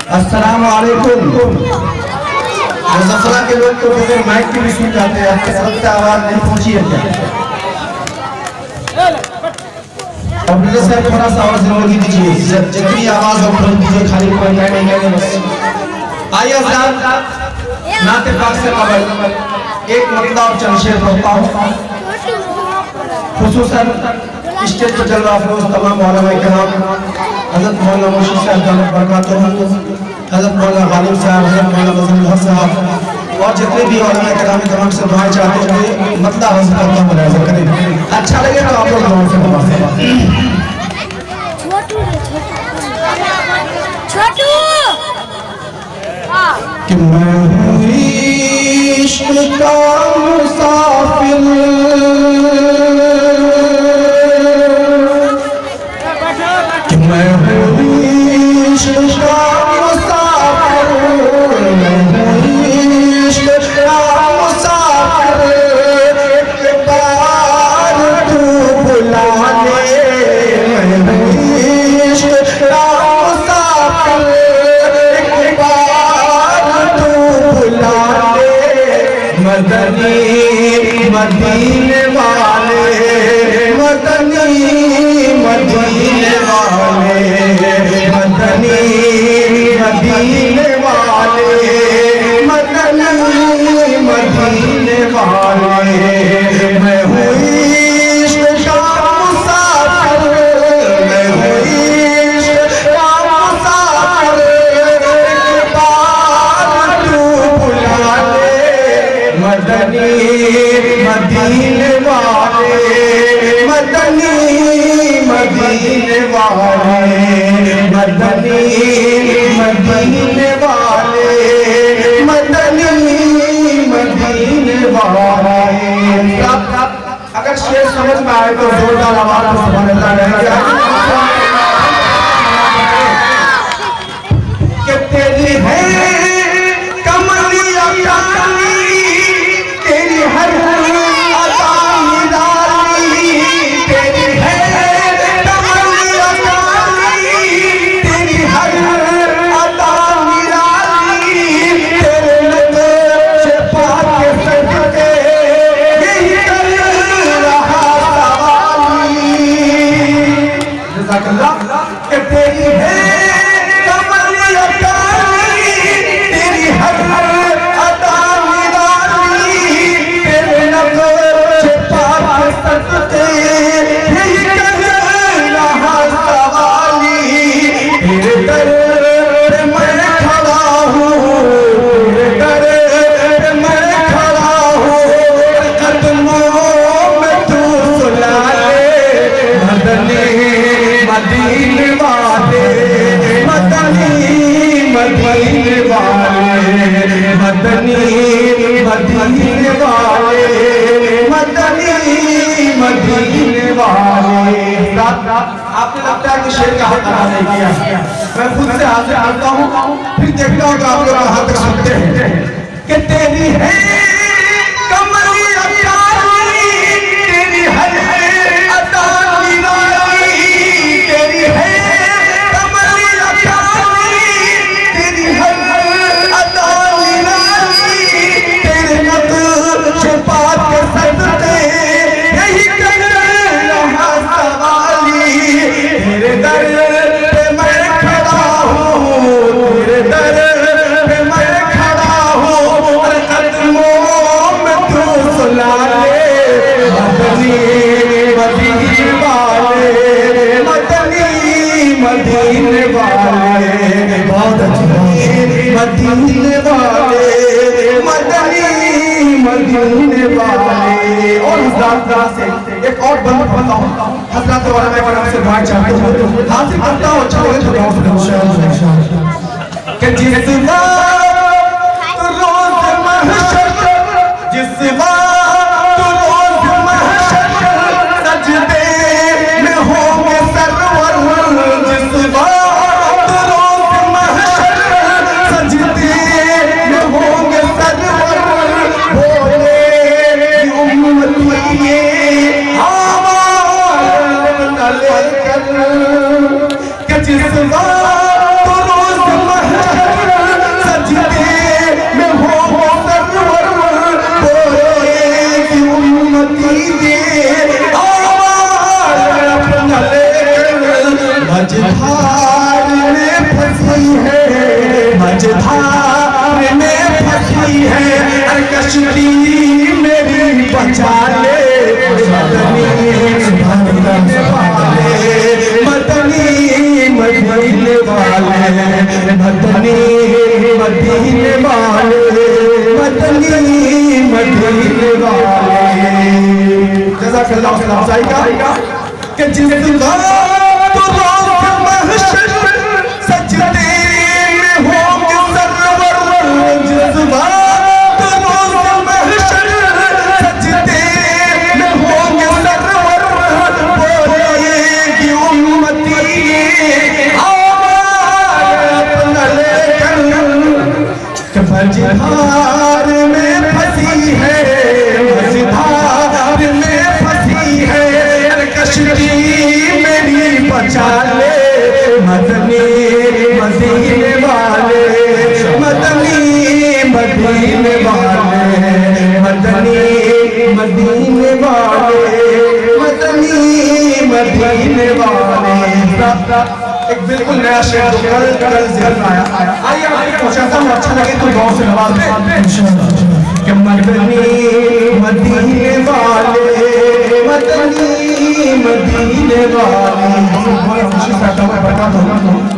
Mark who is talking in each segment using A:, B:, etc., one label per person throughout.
A: अस्सलाम वालेकुम। मुज़फ्फरा के लोग तो बगैर माइक के भी सुन जाते हैं, आपके सबसे आवाज नहीं पहुंची है क्या? अब साहब थोड़ा सा आवाज जरूरी दीजिए, जितनी आवाज हो तुरंत दीजिए, खाली कोई नहीं बस। आइए साहब, नाते पाक से कबल एक मतलब और चंद शेर पढ़ता हूँ। खुसूसन स्टेज पर जलवा अफरोज तमाम उलमा किराम, हज़रत मौलाना मुर्शिद साहब दामत बरकातुहू, हज़रत मौलाना गालिब साहब, हज़रत मौलाना मज़हर हक साहब और जितने भी उलमा किराम तमाम से दुआ चाहते हैं कि मतलब हासिल करता हूँ मुलाज़ा करें। अच्छा लगे तो आप लोग दुआ से दुआ से
B: छोटू
A: कि मैं हूँ इश्क़ का मुसाफिर, कि मैं हूँ इश्क़ का मुसाफिर, मैं हूँ इश्क़ का मुसाफिर, एक बार तू बुला ले, मैं हूँ इश्क़ का मुसाफिर, एक बार तू बुला ले, मदनी मदीने वाले, मदनी मदीने वाले, मदनी मदीने वाले, मदनी मदीने वाले, मैं हूँ इश्क़ का मुसाफिर, मैं हूँ इश्क़ का मुसाफिर, एक बार तू बुला ले, मदनी मदीने वाले, मदनी मदीने वाले, मदनी मदीने वाले, मदनी मदीने वाले। अगर शेर समझ में आए तो जोरदार आवाज में सुभान अल्लाह रहेगा। कि तेरी है कमलिया काली, तेरी हर अदा निराली, तेरी है कमलिया काली, तेरी हर अदा निराली, तेरे नक्श पाक के सजदे यही कर रहा सवाली। जज़ाकल्लाह। कि तेरी है कमलिया काली, तेरी हर अदा निराली, तेरे नक्श पाक के सजदे यही कर रहा सवाली। तेरे दर पे मैं खड़ा हूँ, तेरे दर पे मैं खड़ा हूँ, कदमों में तू सुला ले, मदनी मदीने वाले, मदनी मदीने वाले, मदनी मदीने वाले, मदनी मदीने वाले। आपने लगता है कि शेर का हक अदा नहीं किया, मैं खुद से हाजिर करता हूँ, फिर देखता हूँ कि आप लोग कहाँ तक सुनते हैं। कि तेरी है कमलिया काली, तेरी हर अदा निराली, तेरी है कमलिया काली, तेरी हर अदा निराली, तेरे नक्श पाक के सजदे यही कर रहा सवाली। तेरे दर पे मैं खड़ा हूँ, तेरे दर पे मैं खड़ा हूँ, कदमों में तू सुला ले, मदनी मदीने वाले, मदनी मदीने वाले, बहुत अच्छी मदीने वाले, मदनी मदीने वाले। और इस दादा से एक और बंद पढ़ता हूँ, हज़रत उलमा किराम से दुआ चाहता हूँ, हासिल करता हूँ, अच्छा लगे तो दुआ से इंशाअल्लाह। कि जिस वक्त रोज़ महशर, जिस वक्त रोज़ महशर सजदे में होंगे सरवर, जिस वक्त रोज़ महशर सजदे में होंगे सरवर, बोले उम्मत ये आवाज़ लेकर, कि जिस वक्त रोज़ महशर कश्ती मेरी बचा ले मदनी मदीने वाले मदनी मदीने वाले मदनी मदीने वाले मदनी मदीने वाले। जज़ाकल्लाह खैर कि जिस वक्त रोज़ महशर सजदे में होंगे सरवर जिस वक्त रोज़ महशर सजदे में होंगे सरवर बोलेगी उम्मती अपना लेकर कि मझधार में फंसी है मझधार में फंसी है कश्ती मेरी बचा ले मदनी मदीने वाले मदनी मदीने वाले मदनी मदीने वाले मदनी मदीने वाले। एक बिल्कुल नया शेर जो कल ज़हन में आया। आइए आपको पूछता हूँ, अच्छा लगे तो गौर से नवाज दें कि मदनी मदीने वाले मदनी मदीने वाले।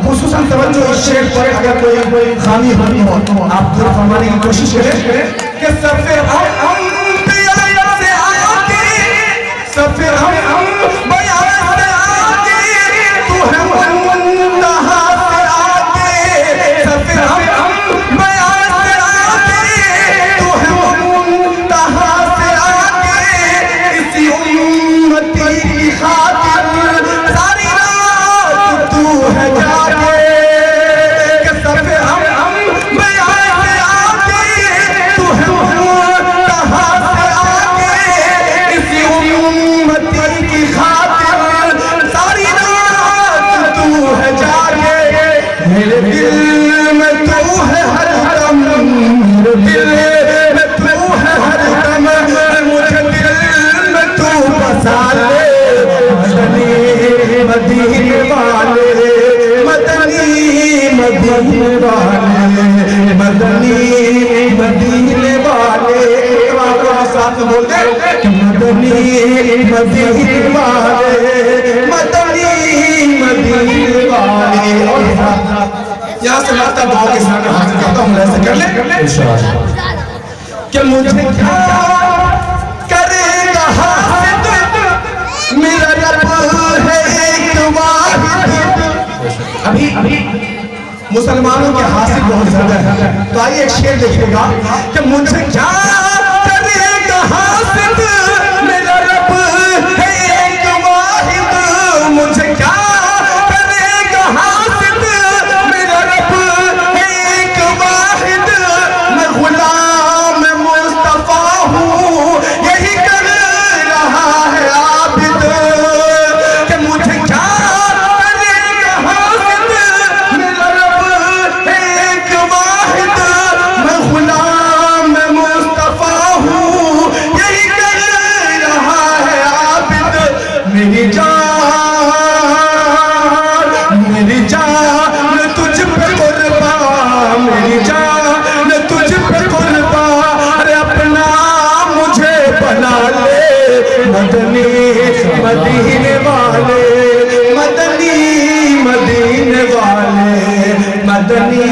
A: खुसूसन तवज्जो इस शेर पर अगर कोई खामी होनी हो तो आप दूर फरमाने की कोशिश करें कि सफ़े हम बयान से आगे सफ़े हम बयान से आगे तू है मुंतहा से आगे सफ़े हम बयान से आगे तू है मुंतहा से आगे इसी उम्मती की खातिर सारी रात तू है जागे कि सफ़े हम बयान से आगे तू है मुंतहा से आगे इसी उम्मती की खातिर सारी रात तू है जागे। मेरे दिल में तू है हर दम मेरे दिल में तू है हर दम मुझे दिल में तू बसा ले मदनी मदीने वाले मदनी मदीने वाले मदनी मदीने वाले। साथ बोल दे कि मदनी मदीने वाले मदनी मदीने वाले। और यहाँ से लाता दुआ के सामने हाजिर करता हूँ, ऐसे कर ले कि मुझे क्या करेगा हासिद मेरा रब है एक वाहिद। अभी मुसलमानों के हासिद बहुत ज्यादा है, तो आइए एक शेर देखिएगा कि मुझे क्या करेगा हासिद मेरा रब है एक वाहिद मुझे क्या करेगा हासिद मेरा रब है एक वाहिद। मैं गुलाम मुस्तफा हूँ यही कर रहा है आबिद कि मुझे क्या करेगा हासिद मेरा रब है एक वाहिद। मैं गुलाम मुस्तफा हूँ यही कर रहा है आबिद। मेरी जान तुझ पे कुर्बान मेरी जान तुझ पे कुर्बान अरे अपना मुझे बना ले मदनी मदीने वाले मदनी मदीने वाले मदनी